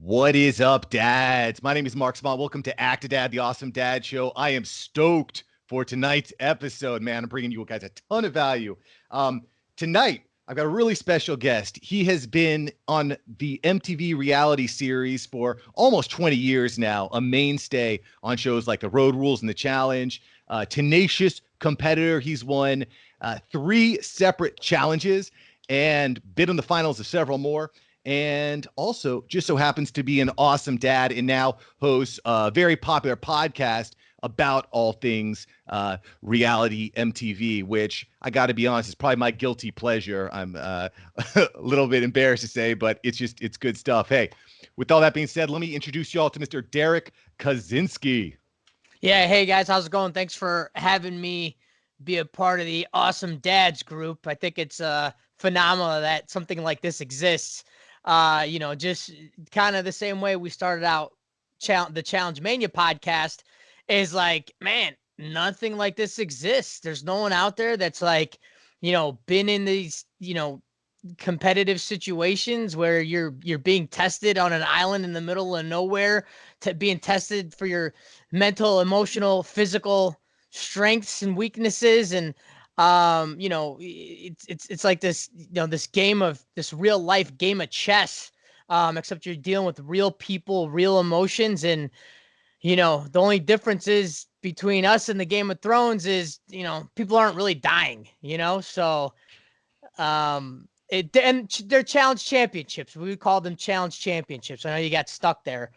What is up, dads? My name is Mark Small. Welcome to Act a Dad, the awesome dad show. I am stoked for tonight's episode, man. I'm bringing you guys a ton of value. Tonight, I've got a really special guest. He has been on the MTV reality series for almost 20 years now, a mainstay on shows like The Road Rules and The Challenge. Tenacious competitor. He's won 3 separate challenges and been in the finals of several more. And also just so happens to be an awesome dad and now hosts a very popular podcast about all things reality MTV, which I got to be honest, is probably my guilty pleasure. I'm a little bit embarrassed to say, but it's good stuff. Hey, with all that being said, let me introduce you all to Mr. Derrick Kosinski. Yeah, hey guys, how's it going? Thanks for having me be a part of the Awesome Dads group. I think it's phenomenal that something like this exists. Just kind of the same way we started out the Challenge Mania podcast is like, man, nothing like this exists. There's no one out there that's like, been in these, competitive situations where you're being tested on an island in the middle of nowhere, being tested for your mental, emotional, physical strengths and weaknesses. And it's like this, this game of this real life game of chess, except you're dealing with real people, real emotions. And, the only difference is between us and the Game of Thrones is, people aren't really dying, so, and they're challenge championships. We would call them challenge championships. I know you got stuck there.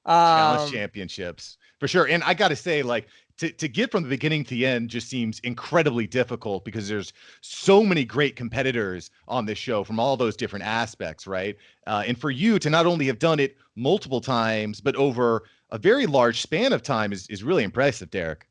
Challenge championships for sure. And I got to say, like, to get from the beginning to the end just seems incredibly difficult because there's so many great competitors on this show from all those different aspects, right? And for you to not only have done it multiple times, but over a very large span of time is really impressive, Derrick.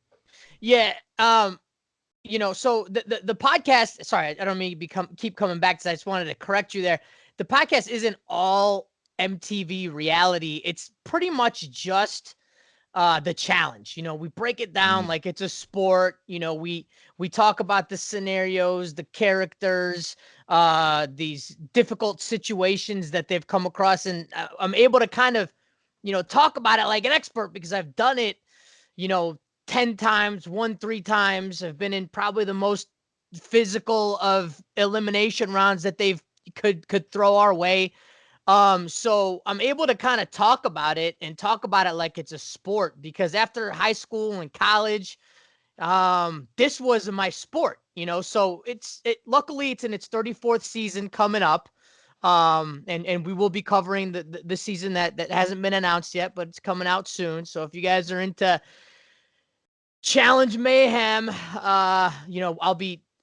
Yeah. So the podcast, sorry, I don't mean to keep coming back to that. I just wanted to correct you there. The podcast isn't all MTV reality. It's pretty much just the challenge. We break it down like it's a sport. We talk about the scenarios, the characters, these difficult situations that they've come across, and I'm able to kind of talk about it like an expert because I've done it 10 times, won 3 times. I've been in probably the most physical of elimination rounds that they've could throw our way. So I'm able to kind of talk about it like it's a sport because after high school and college, this was my sport, so luckily it's in its 34th season coming up. And we will be covering the season that hasn't been announced yet, but it's coming out soon. So if you guys are into Challenge Mayhem,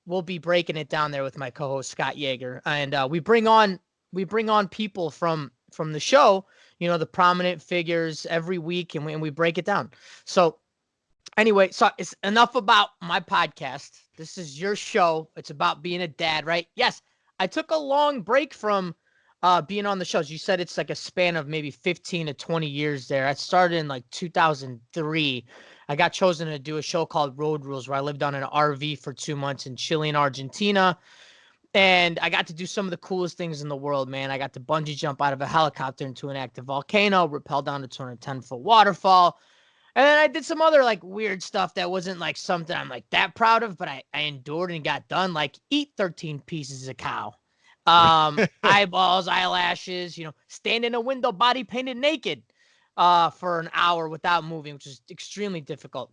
we'll be breaking it down there with my co-host Scott Yeager, and we bring on people from the show, the prominent figures every week, and we break it down. So anyway, so it's enough about my podcast. This is your show. It's about being a dad, right? Yes, I took a long break from being on the shows. You said it's like a span of maybe 15 to 20 years there. I started in like 2003. I got chosen to do a show called Road Rules where I lived on an RV for 2 months in Chile and Argentina. And I got to do some of the coolest things in the world, man. I got to bungee jump out of a helicopter into an active volcano, rappel down a 210-foot waterfall. And then I did some other like weird stuff that wasn't like something I'm like that proud of, but I endured and got done, like eat 13 pieces of cow. Eyeballs, eyelashes, stand in a window, body painted naked for an hour without moving, which is extremely difficult.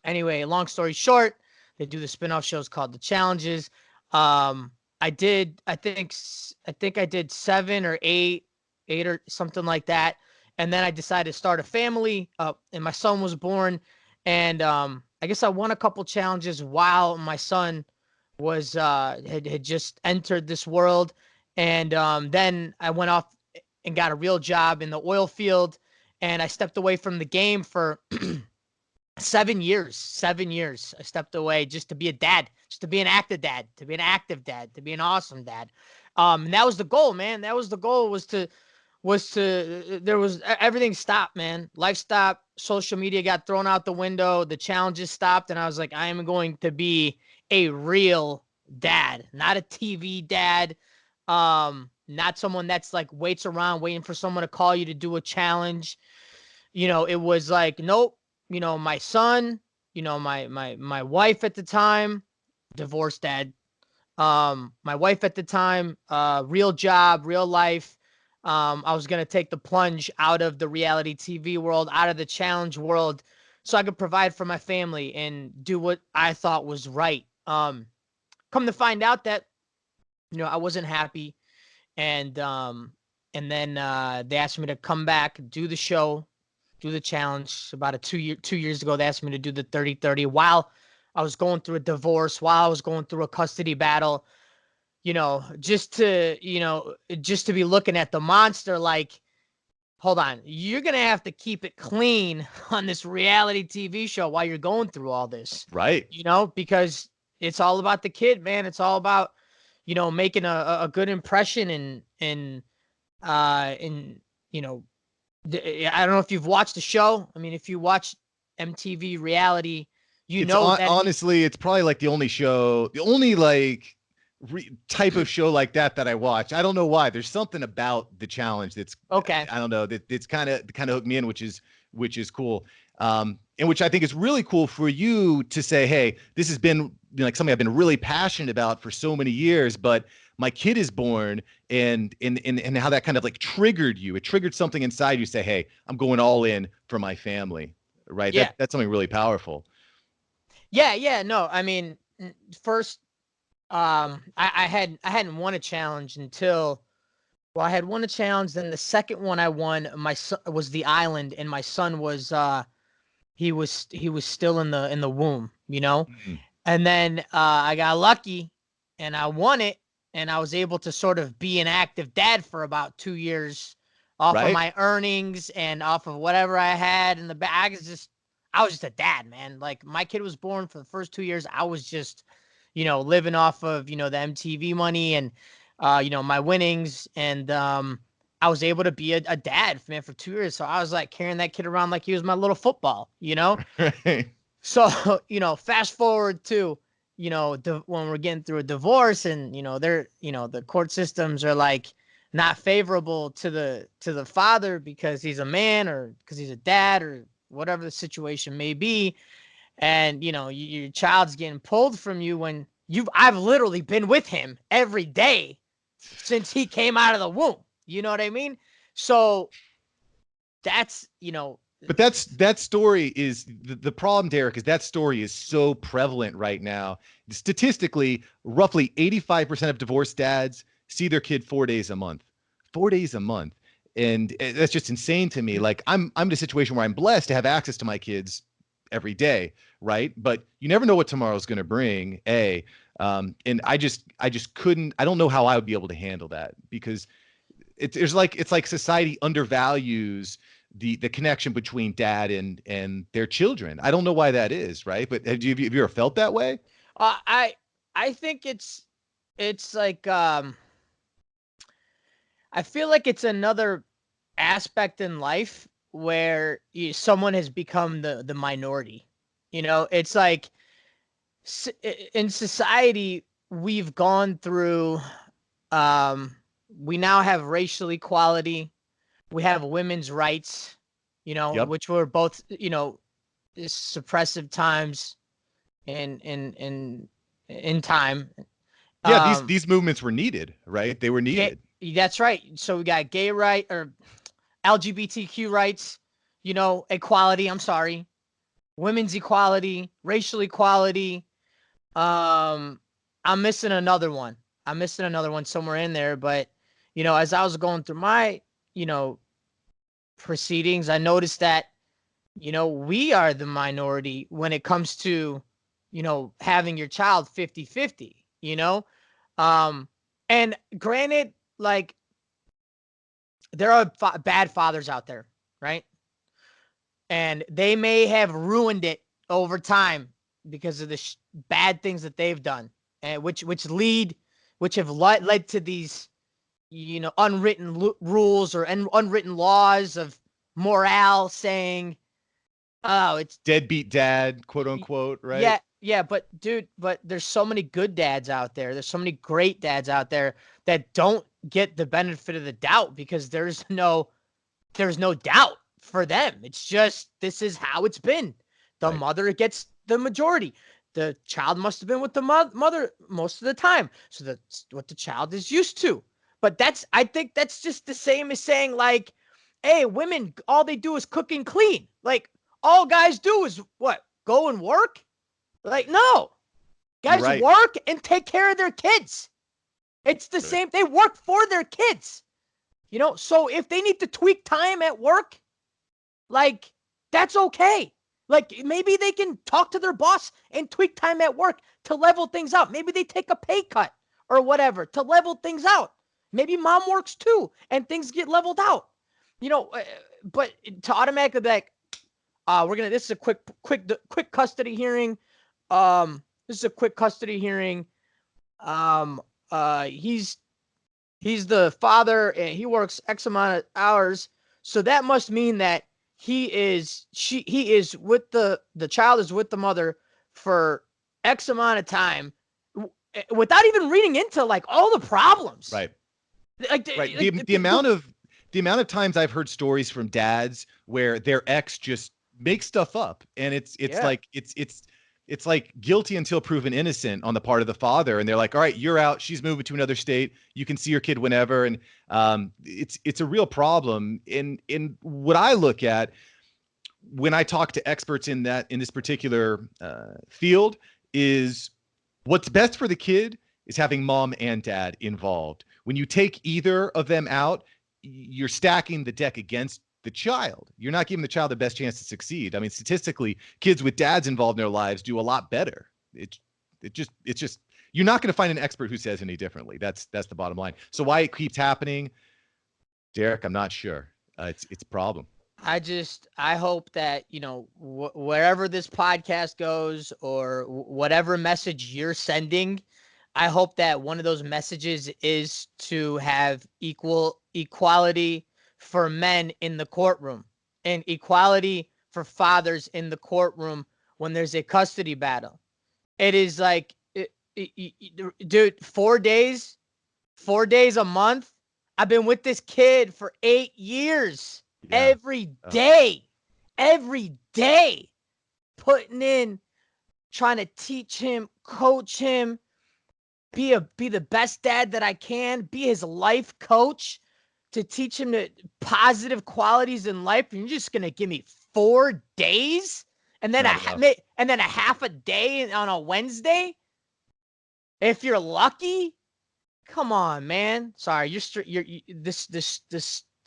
Anyway, long story short, they do the spinoff shows called The Challenges. I think I did 7 or 8 or something like that. And then I decided to start a family, and my son was born. And I guess I won a couple challenges while my son was had just entered this world. And then I went off and got a real job in the oil field, and I stepped away from the game for 7 years. 7 years. I stepped away just to be a dad, just to be an active dad, to be an active dad, to be an awesome dad. And that was the goal, man. That was the goal, everything stopped, man. Life stopped. Social media got thrown out the window. The challenges stopped. And I was like, I am going to be a real dad, not a TV dad, not someone that's like waits around waiting for someone to call you to do a challenge. It was like, nope, my son, my wife at the time, divorced dad. My wife at the time, real job, real life. I was going to take the plunge out of the reality TV world, out of the challenge world, so I could provide for my family and do what I thought was right. Come to find out that, I wasn't happy. And then they asked me to come back, do the show, do the challenge. About 2 years ago, they asked me to do the 30-30 while I was going through a divorce, while I was going through a custody battle, just to be looking at the monster like, hold on, you're going to have to keep it clean on this reality TV show while you're going through all this. Right. Because it's all about the kid, man. It's all about, making a good impression and I don't know if you've watched the show. I mean, if you watch MTV reality, honestly, it's probably like the only like type of show like that I watch. I don't know why. There's something about the challenge that's okay. I don't know, it's kind of hooked me in, which is cool. And which I think is really cool for you to say, hey, this has been like something I've been really passionate about for so many years, but my kid is born, and how that kind of like triggered you. It triggered something inside you, say, hey, I'm going all in for my family. Right. Yeah. That's something really powerful. Yeah. No, I mean, first, I hadn't won a challenge until, well, I had won a challenge. Then the second one I won, my son was the island, and my son was, he was still in the womb, Mm-hmm. and then, I got lucky and I won it, and I was able to sort of be an active dad for about 2 years off of my earnings and off of whatever I had in the bag. I was just a dad, man. Like, my kid was born, for the first 2 years, I was just, living off of, the MTV money and, my winnings. And I was able to be a dad, man, for 2 years. So I was like carrying that kid around like he was my little football, Right. So, fast forward to, when we're getting through a divorce, and, the court systems are like not favorable to the father because he's a man, or because he's a dad, or whatever the situation may be. And, your child's getting pulled from you when I've literally been with him every day since he came out of the womb. You know what I mean? So that's, But that story is the problem, Derrick, is that story is so prevalent right now. Statistically, roughly 85% of divorced dads see their kid 4 days a month. 4 days a month. And that's just insane to me. Like, I'm in a situation where I'm blessed to have access to my kids every day, right? But you never know what tomorrow's going to bring. And I just couldn't. I don't know how I would be able to handle that, because it's like society undervalues the connection between dad and their children. I don't know why that is, right? But have you ever felt that way? I think it's like, I feel like it's another aspect in life where someone has become the minority. It's like, in society, we've gone through, we now have racial equality. We have women's rights, Yep. which were both, suppressive times in time. Yeah, these movements were needed, right? They were needed. That's right. So we got gay right, or LGBTQ rights, equality. I'm sorry, women's equality, racial equality. I'm missing another one. Somewhere in there. But, as I was going through my, proceedings, I noticed that, we are the minority when it comes to, having your child 50-50, and granted, like, there are bad fathers out there, right? And they may have ruined it over time because of the bad things that they've done, and which have led to these, unwritten rules or unwritten laws of morale saying, oh, it's Deadbeat dad, quote unquote, right? Yeah, but dude, there's so many good dads out there. There's so many great dads out there that don't get the benefit of the doubt because there's no doubt for them. It's just, this is how it's been. The mother gets the majority. The child must have been with the mother most of the time. So that's what the child is used to. But I think that's just the same as saying, like, hey, women, all they do is cook and clean. Like, all guys do is what? Go and work? Like, no. Guys work and take care of their kids. It's the same. They work for their kids. You know, so if they need to tweak time at work, like, that's okay. Like, maybe they can talk to their boss and tweak time at work to level things out. Maybe they take a pay cut or whatever to level things out. Maybe mom works too and things get leveled out. You know, but to automatically be like, this is a quick custody hearing. This is a quick custody hearing. He's the father and he works X amount of hours. So that must mean that he is with the child is with the mother for X amount of time without even reading into like all the problems. Right. The amount of times I've heard stories from dads where their ex just makes stuff up, and it's like guilty until proven innocent on the part of the father, and they're like, all right, you're out, she's moving to another state, you can see your kid whenever. And it's a real problem. In what I look at when I talk to experts in this particular field is what's best for the kid is having mom and dad involved. When you take either of them out, you're stacking the deck against the child. You're not giving the child the best chance to succeed. I mean, statistically, kids with dads involved in their lives do a lot better. It's just you're not going to find an expert who says any differently. That's the bottom line. So why it keeps happening, Derrick, I'm not sure. It's a problem. I hope that, you know, wherever this podcast goes or whatever message you're sending, I hope that one of those messages is to have equality for men in the courtroom and equality for fathers in the courtroom when there's a custody battle. It is like, dude, 4 days a month. I've been with this kid for 8 years. Yeah. Every day, putting in, trying to teach him, coach him, be the best dad that I can, be his life coach, to teach him the positive qualities in life. And you're just gonna give me 4 days, and then a half a day on a Wednesday, if you're lucky. Come on, man. Sorry, this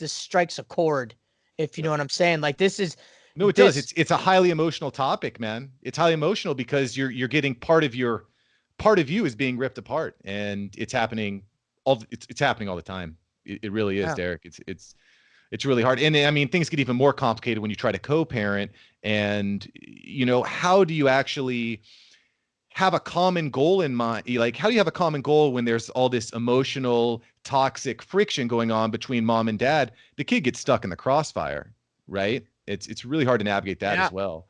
strikes a chord, if you know what I'm saying. Like, this is it does. It's a highly emotional topic, man. It's highly emotional because you're getting part of you is being ripped apart, and it's happening all the time. It really is, yeah. Derrick. It's really hard. And I mean, things get even more complicated when you try to co-parent, and you know, how do you actually have a common goal in mind? Like, how do you have a common goal when there's all this emotional, toxic friction going on between mom and dad? The kid gets stuck in the crossfire, right? It's really hard to navigate that as well.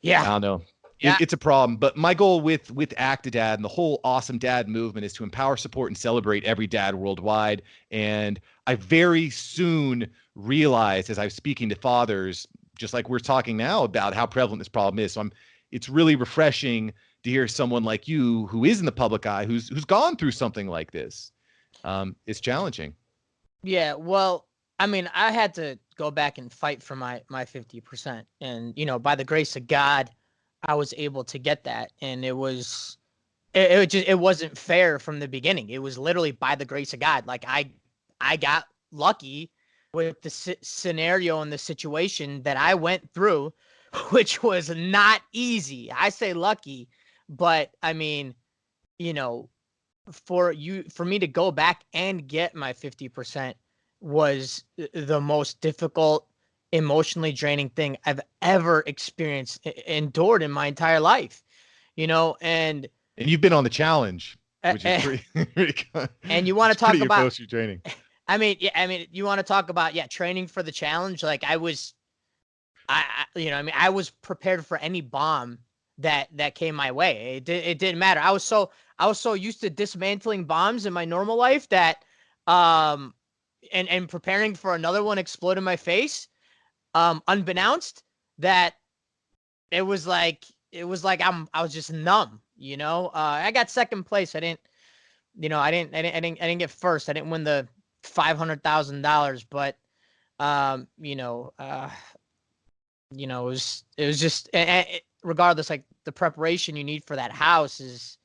Yeah. I don't know. Yeah. It's a problem. But my goal with Act a Dad and the whole Awesome Dad movement is to empower, support, and celebrate every dad worldwide. And I very soon realized, as I was speaking to fathers, just like we're talking now, about how prevalent this problem is. So it's really refreshing to hear someone like you, who is in the public eye, who's gone through something like this. It's challenging. Yeah, well, I mean, I had to go back and fight for my 50%, and you know, by the grace of God, I was able to get that. And it wasn't fair from the beginning. It was literally by the grace of God. Like, I got lucky with the scenario and the situation that I went through, which was not easy. I say lucky, but I mean, you know, for me to go back and get my 50% was the most difficult, emotionally draining thing I've ever endured in my entire life, you know. And you've been on the challenge, which is pretty and you want to talk about emotionally draining. I mean, you want to talk about training for the challenge. Like, I was prepared for any bomb that came my way. It didn't matter. I was so used to dismantling bombs in my normal life that and preparing for another one explode in my face, unbeknownst, that it was like I was just numb, you know. I got second place. I didn't get first. I didn't win the $500,000, but it was just regardless, like the preparation you need for that house is,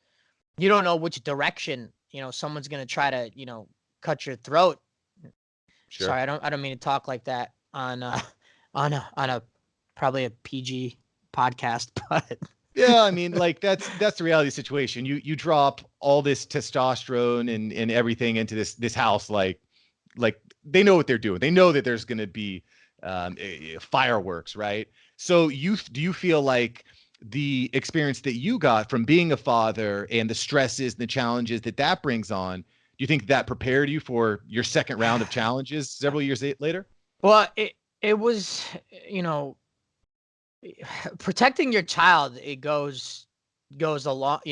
you don't know which direction, someone's going to try to, cut your throat. Sure. Sorry, I don't mean to talk like that on a probably a PG podcast, but yeah, I mean, like that's the reality situation. You drop all this testosterone and everything into this house, like they know what they're doing. They know that there's going to be fireworks, right? So do you feel like the experience that you got from being a father and the stresses and the challenges that brings on, do you think that prepared you for your second round of challenges several years later? Well, it was, protecting your child, it goes a lot,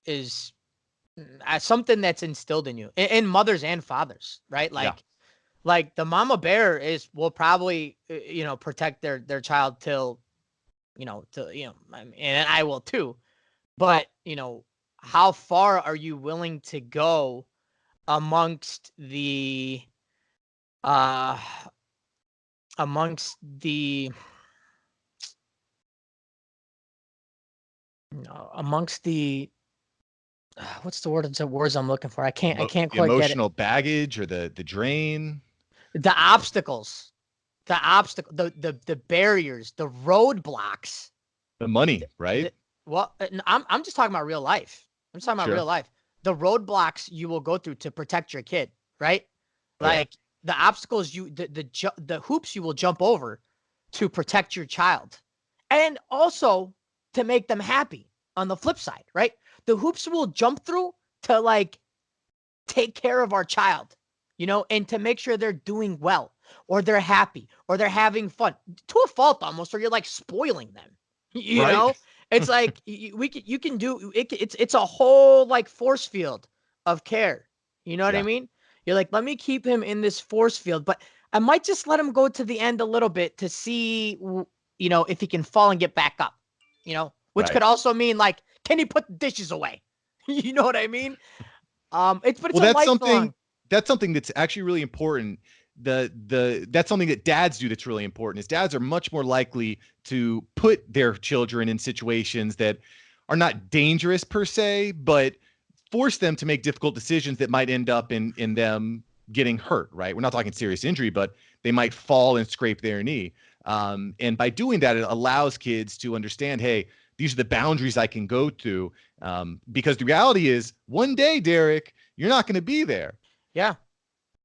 is something that's instilled in you, in mothers and fathers, right? Like the mama bear will probably, protect their child till, and I will too. But, how far are you willing to go amongst the, uh, amongst the, amongst the, what's the words I'm looking for? I can't quite get it. Emotional baggage or the drain, The obstacles, the barriers, the roadblocks, the money, right? Well, I'm just talking about real life. I'm just talking about Sure. real life. The roadblocks you will go through to protect your kid, right? Oh, yeah. Like the obstacles the hoops you will jump over to protect your child, and also to make them happy on the flip side, right? The hoops we'll jump through to like take care of our child, and to make sure they're doing well, or they're happy, or they're having fun to a fault almost, or you're like spoiling them, Right. know? It's like you can do it. It's a whole like force field of care. You know what I Yeah. mean? You're like, let me keep him in this force field, but I might just let him go to the end a little bit to see, if he can fall and get back up, which Right. could also mean like, can he put the dishes away? You know what I mean? It's Well, a lifelong. that's something that's actually really important. That's something that dads do that's really important. Is dads are much more likely to put their children in situations that are not dangerous per se, but force them to make difficult decisions that might end up in them getting hurt, right? We're not talking serious injury, but they might fall and scrape their knee. And by doing that, it allows kids to understand, hey, these are the boundaries I can go to. Because the reality is one day, Derrick, you're not going to be there. Yeah.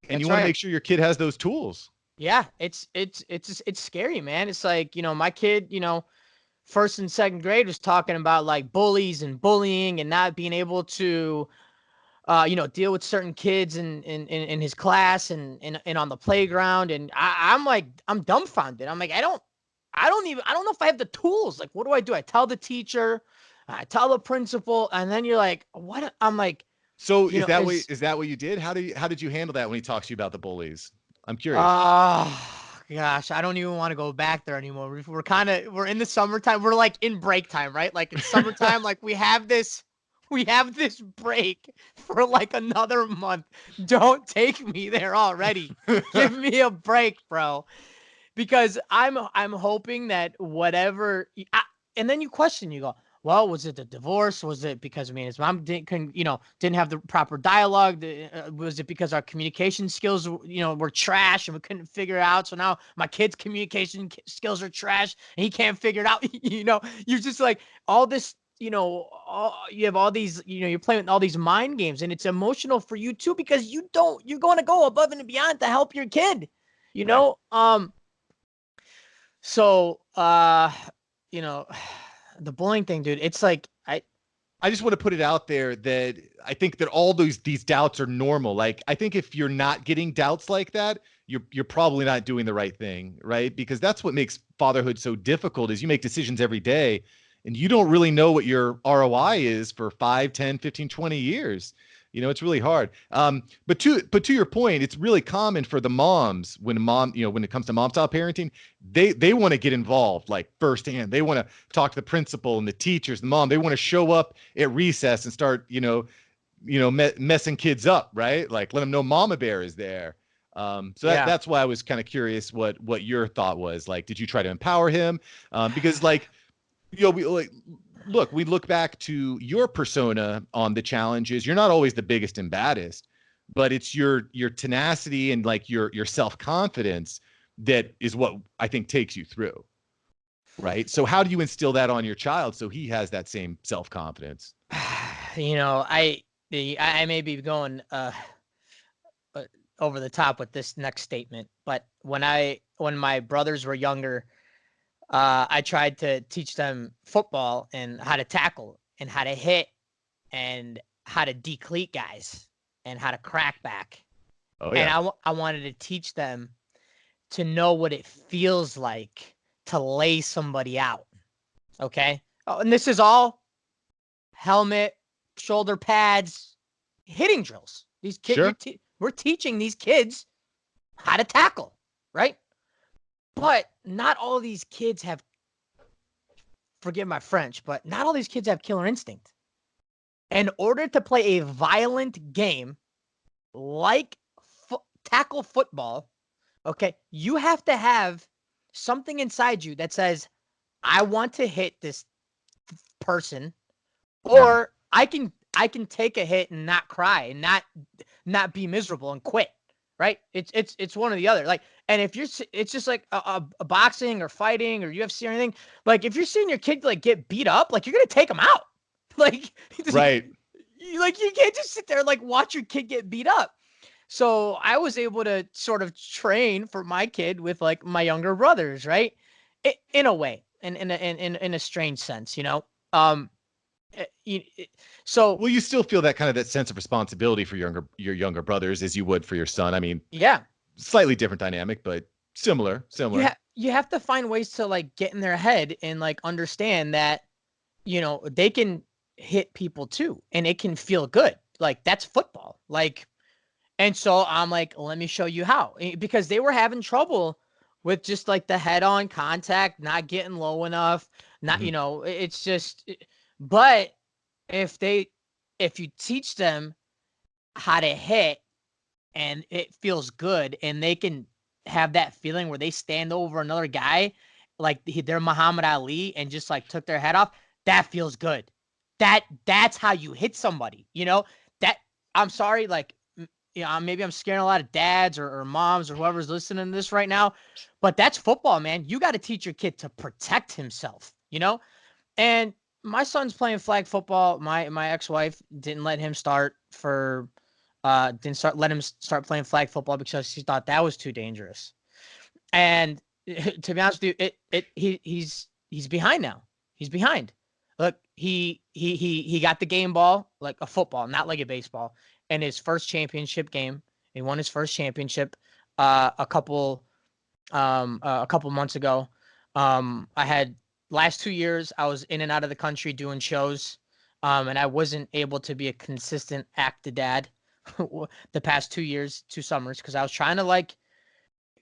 And you want to make sure your kid has those tools. Yeah. It's scary, man. It's like, my kid, first and second grade was talking about like bullies and bullying and not being able to, deal with certain kids in his class and on the playground. And I'm like, I'm dumbfounded. I'm like, I don't know if I have the tools. Like, what do I do? I tell the teacher, I tell the principal, and then you're like, what? I'm like, so is that what you did? How did you handle that when he talks to you about the bullies? I'm curious. Gosh, I don't even want to go back there anymore. We're in the summertime. We're like in break time, right? Like it's summertime. Like we have this break for like another month. Don't take me there already. Give me a break, bro. Because I'm hoping that whatever, and then you question, you go, well, was it the divorce? Was it because his mom didn't have the proper dialogue? Was it because our communication skills, were trash and we couldn't figure it out? So now my kid's communication skills are trash and he can't figure it out. You're just like all this, you have all these, you're playing with all these mind games, and it's emotional for you too, because you're going to go above and beyond to help your kid, Right. So, the bullying thing, dude, it's like, I just want to put it out there that I think that all these doubts are normal. Like, I think if you're not getting doubts like that, you're probably not doing the right thing, right? Because that's what makes fatherhood so difficult is you make decisions every day and you don't really know what your ROI is for 5, 10, 15, 20 years. It's really hard. But to your point, it's really common for the moms when it comes to mom style parenting, they want to get involved like firsthand. They want to talk to the principal and the teachers, the mom. They want to show up at recess and start, messing kids up, right? Like let them know Mama Bear is there. So Yeah. that's why I was kind of curious what your thought was. Like, did you try to empower him? Because like, we look back to your persona on the challenges. You're not always the biggest and baddest, but it's your tenacity and like your self-confidence that is what I think takes you through. Right. So how do you instill that on your child so he has that same self-confidence? I may be going over the top with this next statement, but when my brothers were younger, I tried to teach them football and how to tackle and how to hit and how to decleat guys and how to crack back. Oh And yeah. I wanted to teach them to know what it feels like to lay somebody out. Okay. Oh, and this is all helmet, shoulder pads, hitting drills. These kids, Sure. we're teaching these kids how to tackle, right? But not all of these kids have, forgive my French, but not all these kids have killer instinct. In order to play a violent game like tackle football, okay, you have to have something inside you that says, I want to hit this person, or I can take a hit and not cry and not be miserable and quit. Right? It's one or the other. Like, and if it's just like a boxing or fighting or UFC or anything. Like, if you're seeing your kid like get beat up, like you're gonna take him out. Like, Right. you can't just sit there and like watch your kid get beat up. So I was able to sort of train for my kid with like my younger brothers, right? In a way, in a strange sense, So Well, you still feel that sense of responsibility for your younger brothers as you would for your son. I mean, yeah, slightly different dynamic, but similar. you have to find ways to like get in their head and like understand that they can hit people too, and it can feel good. Like that's football. Like, and so I'm like, let me show you how, because they were having trouble with just like the head-on contact, not getting low enough, not Mhm. it's just, but if you teach them how to hit and it feels good and they can have that feeling where they stand over another guy like they're Muhammad Ali and just like took their head off, that feels good. That's how you hit somebody, that I'm sorry, like, maybe I'm scaring a lot of dads or moms or whoever's listening to this right now, but that's football, man. You got to teach your kid to protect himself, and my son's playing flag football. My ex-wife didn't let him let him start playing flag football because she thought that was too dangerous. And to be honest with you, he's behind now. He's behind. Look, he got the game ball like a football, not like a baseball, in his first championship game. He won his first championship a couple months ago. I had last 2 years I was in and out of the country doing shows, and I wasn't able to be a consistent active dad the past 2 years, 2 summers, because I was trying to like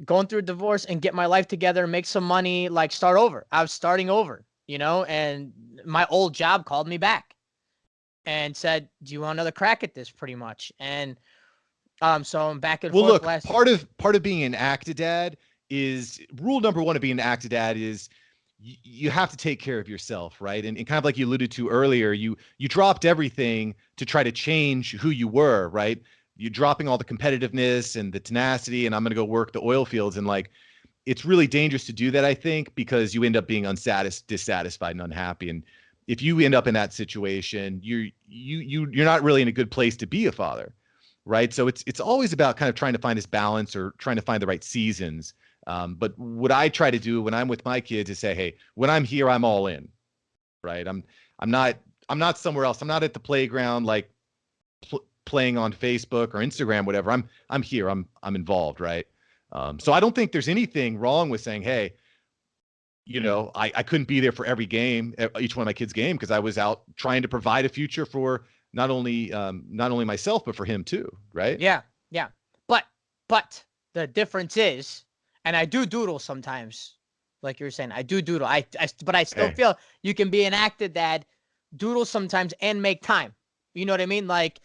going through a divorce and get my life together, make some money, like start over. I was starting over, and my old job called me back and said, "Do you want another crack at this?" Pretty much, and so I'm back and Well, forth look, last. part of being an actidad is rule number one of being an actidad is you have to take care of yourself, right? And kind of like you alluded to earlier, you dropped everything to try to change who you were, right? You're dropping all the competitiveness and the tenacity, and I'm going to go work the oil fields. And like, it's really dangerous to do that, I think, because you end up being dissatisfied and unhappy. And if you end up in that situation, you're not really in a good place to be a father, right? So it's always about kind of trying to find this balance or trying to find the right seasons. But what I try to do when I'm with my kids is say, hey, when I'm here, I'm all in, right? I'm not somewhere else. I'm not at the playground like playing on Facebook or Instagram, whatever. I'm here. I'm involved, right? So I don't think there's anything wrong with saying, hey, I couldn't be there for every game, each one of my kids' game, because I was out trying to provide a future for not only myself, but for him too, right? Yeah, yeah. But the difference is, and I do doodle sometimes, like you were saying, I do doodle. But I still Okay. feel you can be an actor dad, doodle sometimes, and make time. You know what I mean? Like,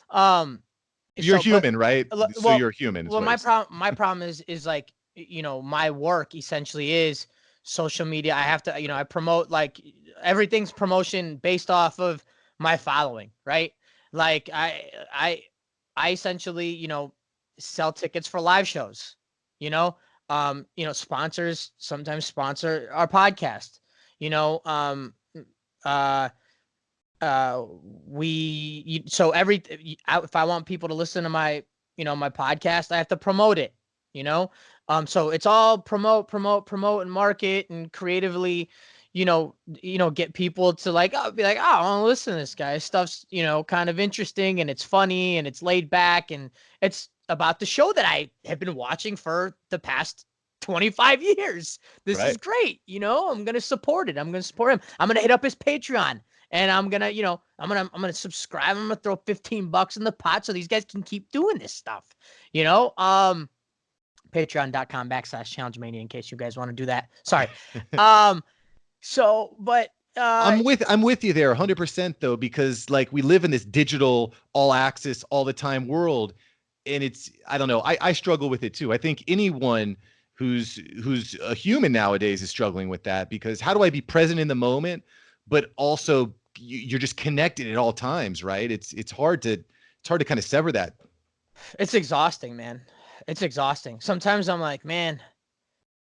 um, You're so, but human, right? So well, you're human is what my you're saying. problem is like, my work essentially is social media. I have to, I promote, like, everything's promotion based off of my following, right? Like, I essentially, sell tickets for live shows, you know, sponsors sometimes sponsor our podcast, you know, uh, so if I want people to listen to my, my podcast, I have to promote it, you know? So it's all promote, and market and creatively, get people to, like, be like, oh, I want to listen to this guy. Stuff's, kind of interesting, and it's funny, and it's laid back, and it's about the show that I have been watching for the past 25 years. This is Right. great. I'm going to support it. I'm going to support him. I'm going to hit up his Patreon. And I'm gonna, I'm gonna subscribe. I'm gonna throw $15 in the pot so these guys can keep doing this stuff. Patreon.com/Challenge Mania in case you guys want to do that. Sorry. So, but I'm with you there 100% though, because like we live in this digital all access all the time world, and I don't know, I struggle with it too. I think anyone who's a human nowadays is struggling with that, because how do I be present in the moment, but also you're just connected at all times, right? It's hard to kind of sever that. it's exhausting, man. It's exhausting. Sometimes I'm like, man,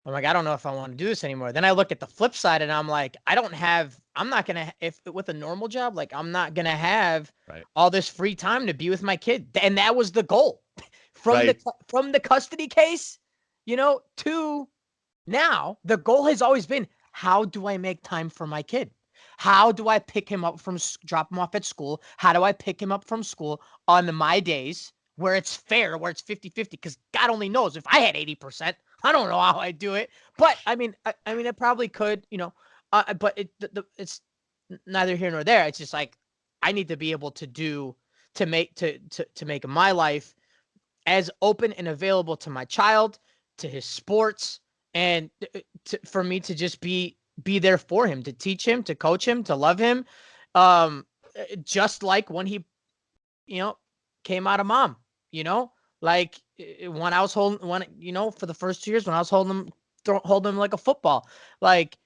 I don't know if I want to do this anymore. Then I look at the flip side and I'm like, I'm not going to, if with a normal job, like, I'm not going to have Right. all this free time to be with my kid. And that was the goal from Right. the custody case, to now. The goal has always been, how do I make time for my kid? How do I pick him up drop him off at school? How do I pick him up from school on my days where it's fair, where it's 50-50? Because God only knows, if I had 80%, I don't know how I'd do it. But I mean, it probably could, but it's neither here nor there. It's just like, I need to be able to make my life as open and available to my child, to his sports, and for me to just be there for him, to teach him, to coach him, to love him, just like when he, came out of mom, like, when I was holding, for the first 2 years, when I was holding him like a football, like,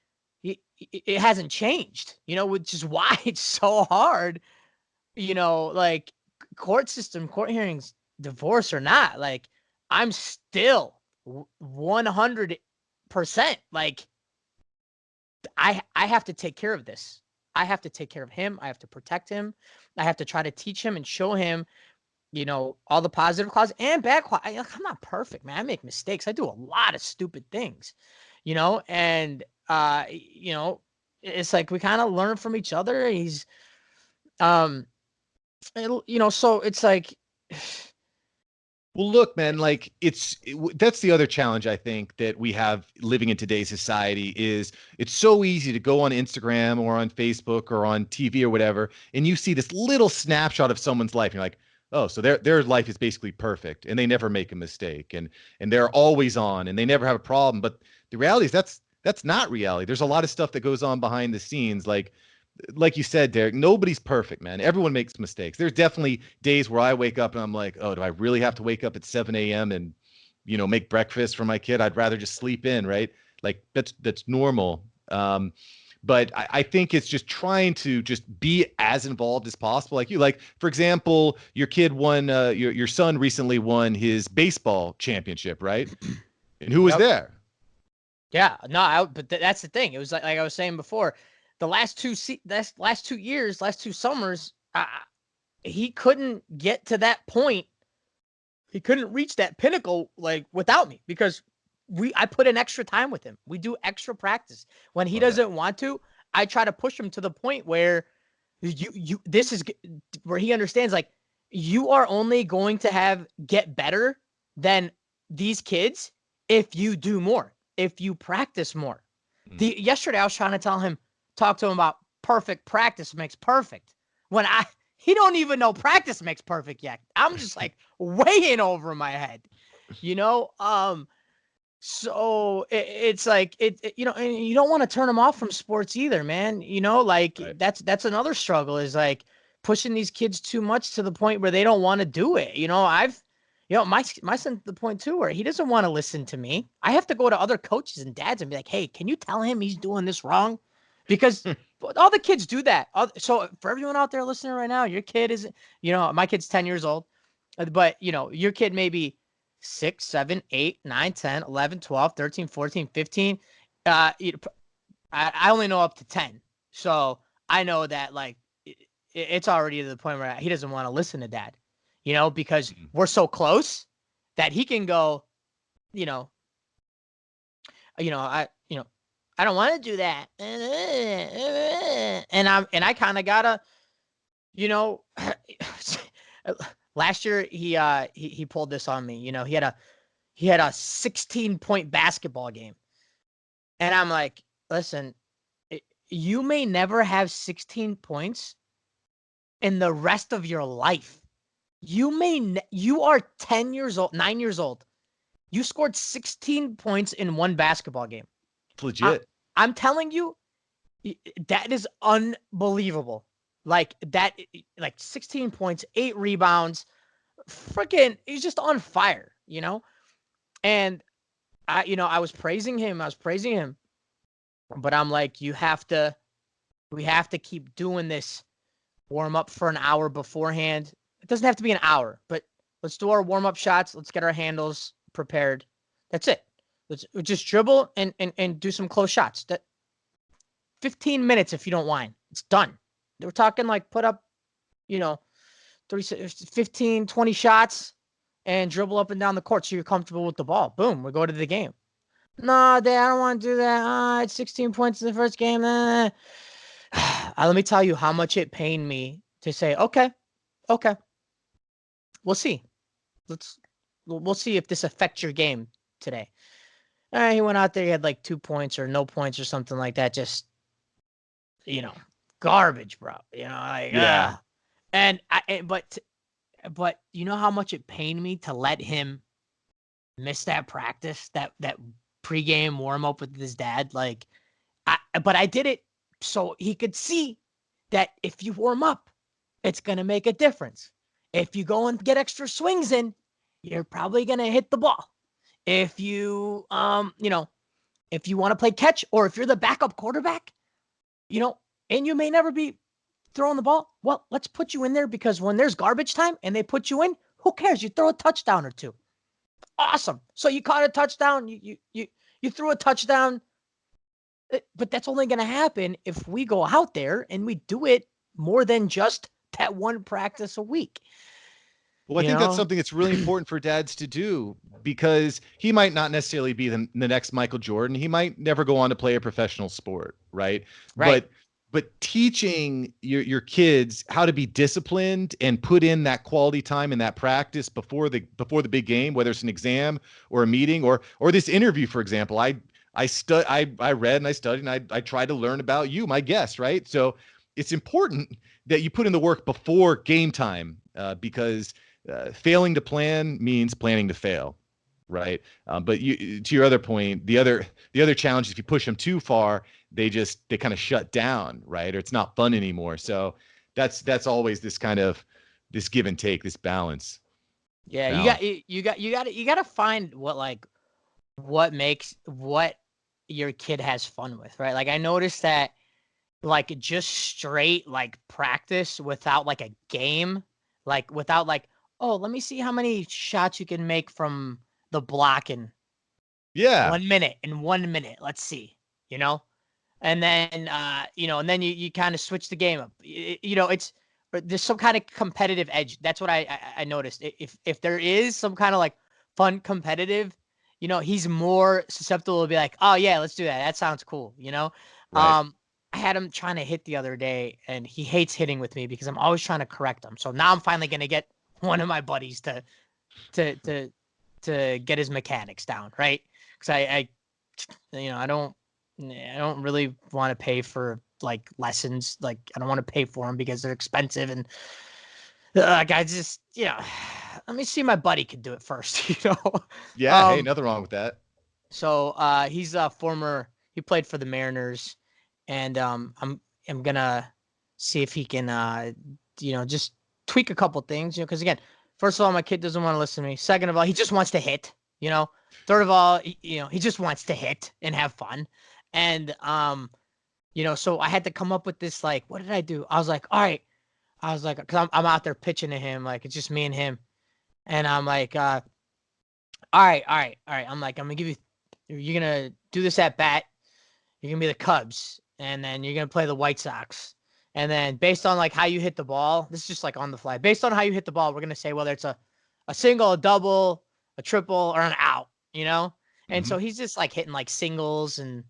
it hasn't changed, which is why it's so hard, like, court hearings, divorce or not, like, I'm still 100%, like, I have to take care of this. I have to take care of him. I have to protect him. I have to try to teach him and show him, all the positive qualities and bad qualities. I'm not perfect, man. I make mistakes. I do a lot of stupid things, and it's like we kind of learn from each other. He's, so it's like, Well, look, man, like that's the other challenge I think that we have living in today's society is it's so easy to go on Instagram or on Facebook or on TV or whatever, and you see this little snapshot of someone's life, and you're like, oh, so their life is basically perfect, and they never make a mistake, and they're always on, and they never have a problem. But the reality is that's not reality. There's a lot of stuff that goes on behind the scenes, like you said, Derrick, nobody's perfect, man. Everyone makes mistakes. There's definitely days where I wake up and I'm like, oh, do I really have to wake up at 7 a.m. and, make breakfast for my kid? I'd rather just sleep in, right? Like that's normal. But I think it's just trying to just be as involved as possible. Like you, like, for example, your kid won, your son recently won his baseball championship, right? And who was yep. there? Yeah, no, but that's the thing. It was like I was saying before, the last 2 years, last 2 summers, he couldn't get to that point. He couldn't reach that pinnacle, like, without me, because I put in extra time with him. We do extra practice. When he doesn't want to, I try to push him to the point where this is where he understands, like, you are only going to get better than these kids if you do more, if you practice more. Yesterday I was trying to talk to him about perfect practice makes perfect. When he don't even know practice makes perfect yet. I'm just like way in over my head, you know? So it's like you know, and you don't want to turn them off from sports either, man. You know, like Right. that's another struggle is like pushing these kids too much to the point where they don't want to do it. You know, my son's the point too where he doesn't want to listen to me. I have to go to other coaches and dads and be like, hey, can you tell him he's doing this wrong? Because all the kids do that. So for everyone out there listening right now, your kid is, you know, my kid's 10 years old, but you know, your kid may be 6, 7, 8, 9, 10, 11, 12, 13, 14, 15. I only know up to 10. So I know that like it's already to the point where he doesn't want to listen to dad, you know, because we're so close that he can go, you know, I don't want to do that. And I kind of gotta, you know, last year he pulled this on me. You know, he had a 16-point basketball game. And I'm like, listen, you may never have 16 points in the rest of your life. You are 10 years old, 9 years old. You scored 16 points in one basketball game. It's legit. I'm telling you, that is unbelievable. Like that, like 16 points, 8 rebounds, freaking, he's just on fire, you know? And I was praising him. But I'm like, we have to keep doing this warm up for an hour beforehand. It doesn't have to be an hour, but let's do our warm up shots. Let's get our handles prepared. That's it. Let's just dribble and do some close shots. That 15 minutes if you don't whine. It's done. We're talking like put up, 15, 20 shots and dribble up and down the court so you're comfortable with the ball. Boom, we go to the game. No, Dad, I don't want to do that. It's 16 points in the first game. Let me tell you how much it pained me to say, okay, we'll see. We'll see if this affects your game today. All right, he went out there. He had like 2 points or no points or something like that. Just, garbage, bro. Like, Yeah. But you know how much it pained me to let him miss that practice, that pregame warm up with his dad. Like, but I did it so he could see that if you warm up, it's gonna make a difference. If you go and get extra swings in, you're probably gonna hit the ball. If you if you want to play catch or if you're the backup quarterback, and you may never be throwing the ball, well, let's put you in there because when there's garbage time and they put you in, who cares? You throw a touchdown or two. Awesome. So you caught a touchdown, you threw a touchdown, but that's only going to happen if we go out there and we do it more than just that one practice a week. Well, I think that's something that's really important for dads to do because he might not necessarily be the next Michael Jordan. He might never go on to play a professional sport, right? Right. But teaching your kids how to be disciplined and put in that quality time and that practice before the big game, whether it's an exam or a meeting or this interview, for example. I read and I studied and I tried to learn about you, my guest, right? So it's important that you put in the work before game time because failing to plan means planning to fail, right? But to your other point, the other challenge is if you push them too far, they kind of shut down, right? Or it's not fun anymore. So that's always this kind of this give and take, this balance. Yeah, you got to find what makes what your kid has fun with, right? Like I noticed that like just straight like practice without like a game, like without like, oh, let me see how many shots you can make from the block in 1 minute. In 1 minute, let's see, and then and then you kind of switch the game up. There's some kind of competitive edge. That's what I noticed. If there is some kind of like fun competitive, he's more susceptible to be like, oh yeah, let's do that. That sounds cool. Right. I had him trying to hit the other day, and he hates hitting with me because I'm always trying to correct him. So now I'm finally gonna get one of my buddies to get his mechanics down, right? Because I don't I don't really want to pay for like lessons. Like I don't want to pay for them because they're expensive. And like I just, let me see my buddy could do it first, Yeah, hey, Um, nothing wrong with that. so he's a he played for the Mariners, and I'm gonna see if he can just tweak a couple things, because again, first of all, my kid doesn't want to listen to me. Second of all, he just wants to hit, Third of all, he just wants to hit and have fun. And so I had to come up with this, like, what did I do? I was like, all right. I was like, because I'm out there pitching to him, like it's just me and him. And I'm like, all right, all right, all right. I'm like, I'm gonna give you, you're gonna do this at bat. You're gonna be the Cubs, and then you're gonna play the White Sox. And then based on like how you hit the ball, this is just like on the fly. Based on how you hit the ball, we're gonna say whether it's a single, a double, a triple, or an out. And Hmm. so he's just like hitting like singles and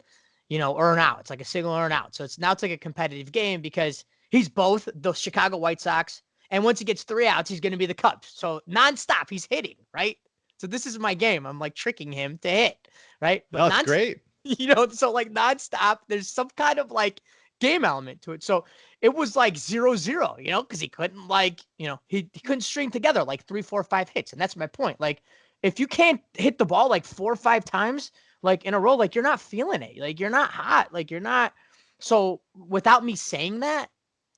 or an out. It's like a single or an out. So it's like a competitive game because he's both the Chicago White Sox, and once he gets 3 outs, he's gonna be the Cubs. So nonstop, he's hitting, right? So this is my game. I'm like tricking him to hit, right? But No, it's great. so like nonstop, there's some kind of like game element to it. So it was like 0-0, because he couldn't he couldn't string together like 3, 4, 5 hits. And that's my point. Like if you can't hit the ball like 4 or 5 times like in a row, like you're not feeling it. Like you're not hot. Like you're not. So without me saying that,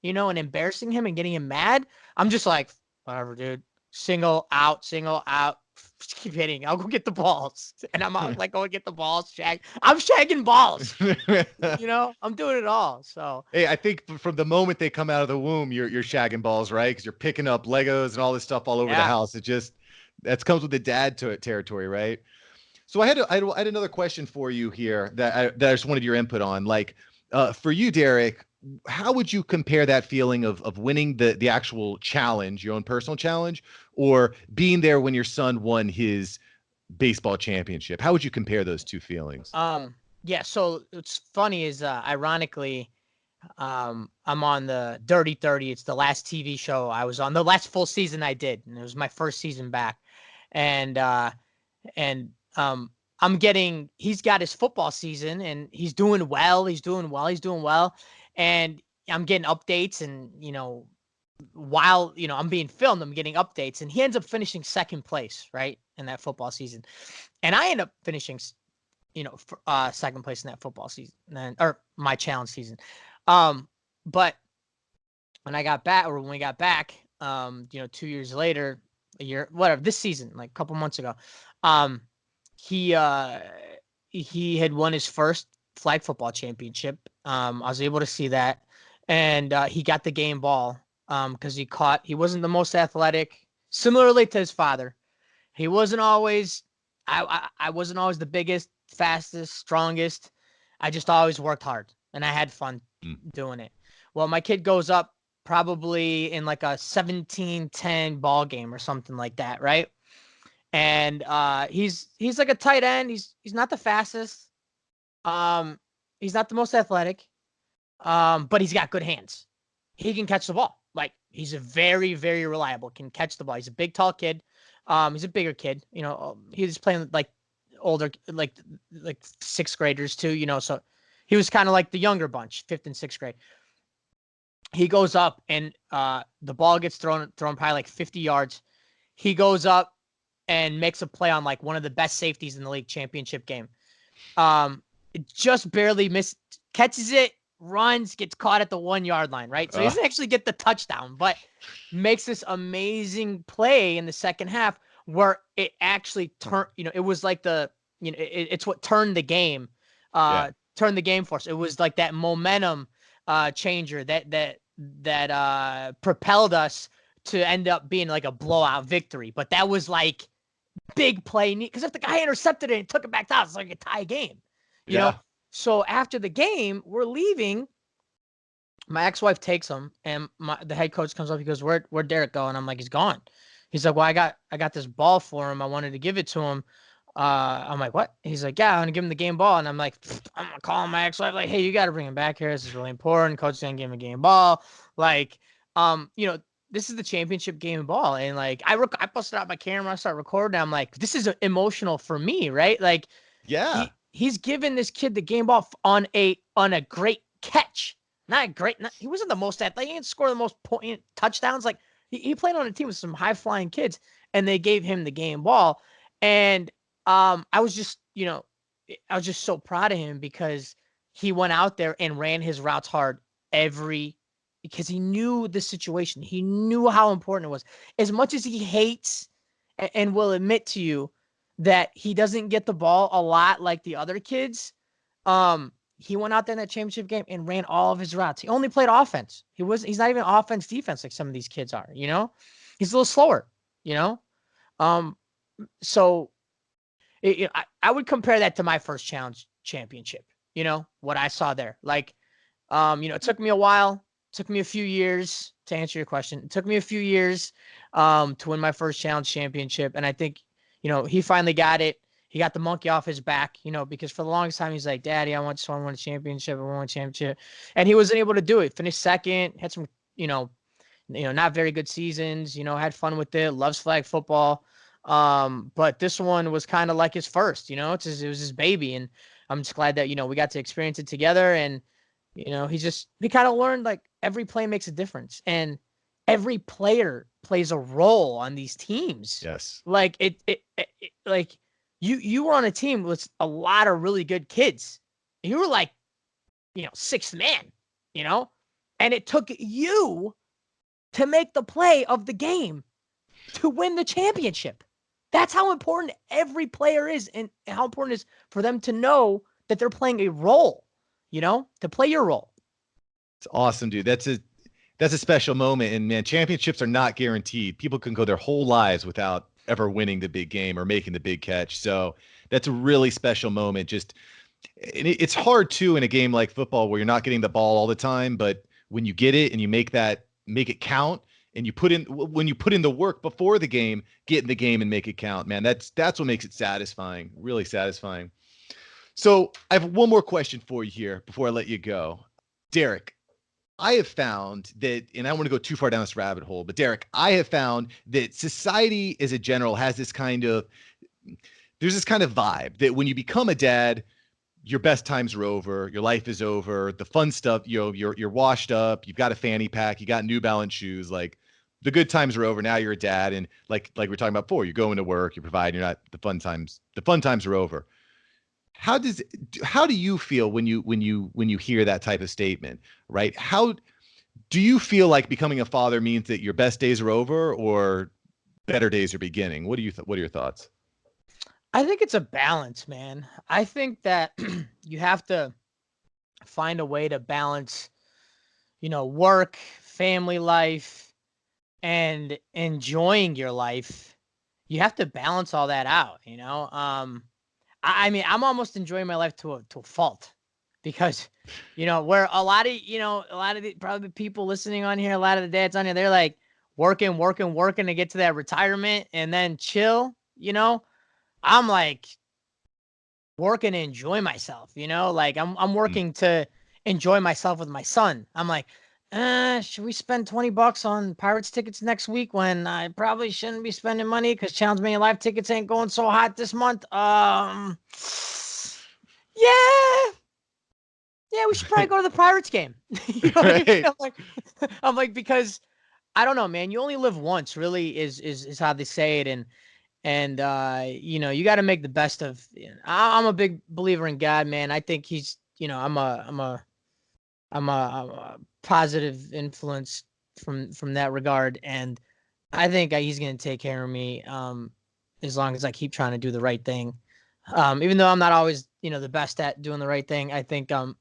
and embarrassing him and getting him mad, I'm just like, whatever, dude. Single out, single out. Just keep hitting. I'll go get the balls. And I'm out like, go get the balls. I'm shagging balls. I'm doing it all. So Hey, I think from the moment they come out of the womb, you're shagging balls, right? Because you're picking up Legos and all this stuff all over the yeah. house. It just that comes with the dad to it territory, right? So I had another question for you here that I just wanted your input on. Like, for you, Derrick, how would you compare that feeling of winning the actual challenge, your own personal challenge, or being there when your son won his baseball championship? How would you compare those two feelings? Yeah, so it's funny is ironically, I'm on the Dirty 30. It's the last TV show I was on, the last full season I did, and it was my first season back. And and he's got his football season and he's doing well. He's doing well. He's doing well. And I'm getting updates, and while I'm being filmed, I'm getting updates, and he ends up finishing second place, right, in that football season. And I end up finishing second place in that football season, or my challenge season. But when we got back, 2 years later, a year, whatever, this season, like a couple months ago, um, he had won his first flag football championship. I was able to see that, and he got the game ball because he wasn't the most athletic, similarly to his father. He wasn't always I wasn't always the biggest, fastest, strongest. I just always worked hard and I had fun doing it. Well, my kid goes up probably in like a 17-10 ball game or something like that, right? And he's like a tight end. He's not the fastest. Um, he's not the most athletic. But he's got good hands. He can catch the ball. Like he's a very, very reliable, can catch the ball. He's a big, tall kid. He's a bigger kid. He's playing like older, like sixth graders too. So he was kind of like the younger bunch, fifth and sixth grade. He goes up and the ball gets thrown probably like 50 yards. He goes up and makes a play on like one of the best safeties in the league championship game. It just barely missed, catches it, runs, gets caught at the 1 yard line, right? So he doesn't actually get the touchdown, but makes this amazing play in the second half where it actually turned, it was like it's what turned the game, turned the game for us. It was like that momentum changer that propelled us to end up being like a blowout victory. But that was like big play, because if the guy intercepted it and took it back down, it's like a tie game, you know? So after the game, we're leaving. My ex-wife takes him, and the head coach comes up. He goes, "Where'd Derrick go?" And I'm like, "He's gone." He's like, "Well, I got this ball for him. I wanted to give it to him." I'm like, "What?" He's like, "Yeah, I'm gonna give him the game ball." And I'm like, "I'm gonna call my ex-wife, like, hey, you got to bring him back here. This is really important. Coach's gonna give him a game ball. Like, this is the championship game ball." And like, I busted out my camera, I start recording. I'm like, this is emotional for me, right? Like, Yeah. he's given this kid the game ball on a great catch. He wasn't the most athletic. He didn't score the most touchdowns. Like he played on a team with some high flying kids, and they gave him the game ball. And I was just so proud of him because he went out there and ran his routes hard because he knew the situation. He knew how important it was. As much as he hates and will admit to you that he doesn't get the ball a lot like the other kids, he went out there in that championship game and ran all of his routes. He only played offense. He's not even offense defense like some of these kids are, He's a little slower, So I would compare that to my first challenge championship, what I saw there. Like, it took me a while. It took me a few years to answer your question. It took me a few years to win my first challenge championship. And I think, he finally got it. He got the monkey off his back, because for the longest time, he's like, Daddy, I want to win a championship. I want a championship. And he wasn't able to do it. Finished second, had some, not very good seasons, had fun with it, loves flag football. But this one was kind of like his first, it was his baby. And I'm just glad that, we got to experience it together. And, he kind of learned like every play makes a difference and every player plays a role on these teams. Yes. Like like you were on a team with a lot of really good kids. You were like, sixth man, and it took you to make the play of the game to win the championship. That's how important every player is and how important it is for them to know that they're playing a role, to play your role. It's awesome, dude. That's a special moment. And man, championships are not guaranteed. People can go their whole lives without ever winning the big game or making the big catch. So that's a really special moment. It's hard too in a game like football where you're not getting the ball all the time, but when you get it and you make it count, and when you put in the work before the game, get in the game and make it count, man, that's what makes it satisfying, really satisfying. So I have one more question for you here before I let you go. Derrick, I have found that, and I don't want to go too far down this rabbit hole, but Derrick, I have found that society as a general has there's this kind of vibe that when you become a dad, your best times are over, your life is over, the fun stuff, you're washed up, you've got a fanny pack, you got New Balance shoes, like the good times are over. Now you're a dad, and like we were talking about before, you're going to work, you're providing, the fun times are over. How do you feel when you hear that type of statement, right? How do you feel like becoming a father means that your best days are over or better days are beginning? What are your thoughts? I think it's a balance, man. I think that you have to find a way to balance, work, family life, and enjoying your life. You have to balance all that out, I mean, I'm almost enjoying my life to a fault because, where a lot of probably people listening on here, a lot of the dads on here, they're like working to get to that retirement and then chill, I'm like working to enjoy myself, like I'm working to enjoy myself with my son. I'm like, should we spend $20 on Pirates tickets next week when I probably shouldn't be spending money because Challenge Mania Live tickets ain't going so hot this month? Yeah, we should probably go to the Pirates game. You know what I mean? I'm like, because I don't know, man. You only live once, really, is how they say it, and you got to make the best of. I'm a big believer in God, man. I think he's, I'm a positive influence from that regard, and I think he's gonna take care of me as long as I keep trying to do the right thing. Even though I'm not always, the best at doing the right thing, I think I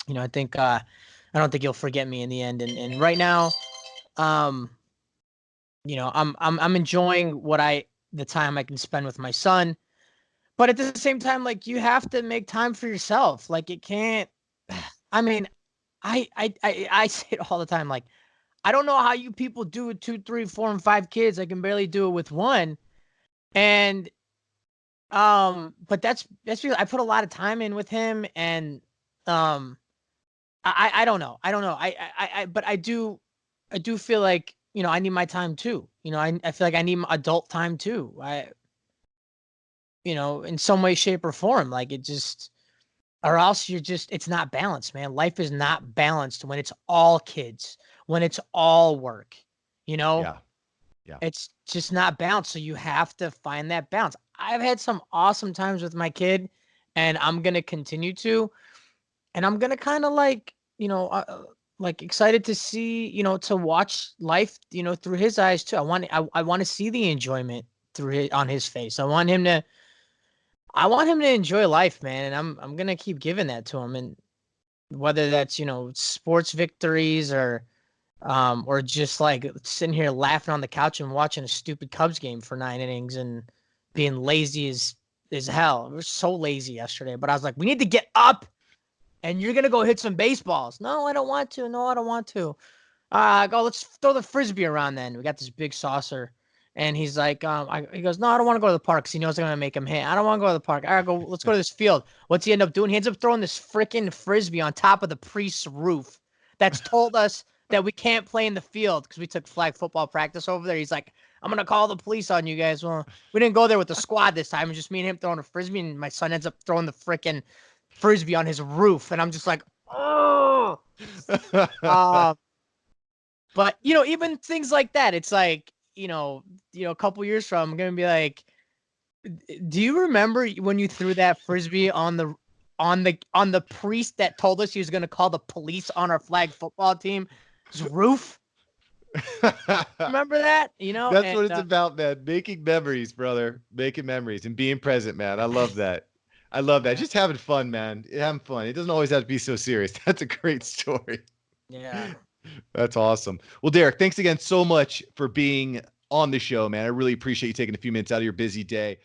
don't think you'll forget me in the end. And right now, I'm enjoying the time I can spend with my son, but at the same time, like you have to make time for yourself. Like it can't. I mean, I say it all the time. Like I don't know how you people do it 2, 3, 4, and 5 kids. I can barely do it with one, and but that's because I put a lot of time in with him, and I don't know. But I do feel like, I need my time too. I feel like I need adult time too. in some way, shape, or form. Like it just, or else it's not balanced, man. Life is not balanced when it's all kids, when it's all work, you know, Yeah. Yeah. it's just not balanced. So you have to find that balance. I've had some awesome times with my kid, and I'm going to continue to, and I'm going to kind of like excited to see, to watch life, through his eyes too. I want to see the enjoyment on his face. I want him to enjoy life, man, and I'm gonna keep giving that to him. And whether that's sports victories or just like sitting here laughing on the couch and watching a stupid Cubs game for 9 innings and being lazy as hell. We were so lazy yesterday, but I was like, we need to get up, and you're gonna go hit some baseballs. No, I don't want to. No, I don't want to. Go. Let's throw the frisbee around. Then we got this big saucer. And he's like, he goes, no, I don't want to go to the park because he knows I'm gonna make him hit. I don't want to go to the park. All right, go. Let's go to this field. What's he end up doing? He ends up throwing this freaking frisbee on top of the priest's roof. That's told us that we can't play in the field because we took flag football practice over there. He's like, I'm gonna call the police on you guys. Well, we didn't go there with the squad this time. It's just me and him throwing a frisbee, and my son ends up throwing the freaking frisbee on his roof, and I'm just like, oh. But even things like that, it's like, a couple years from, I'm gonna be like, do you remember when you threw that frisbee on the priest that told us he was gonna call the police on our flag football team's roof? Remember that? That's And what it's about, man. Making memories, brother. Making memories and being present, man. I love that. I love that. yeah, Just having fun, man. Having fun. It doesn't always have to be so serious. That's a great story. yeah. That's awesome. Well, Derrick, thanks again so much for being on the show, man. I really appreciate you taking a few minutes out of your busy day.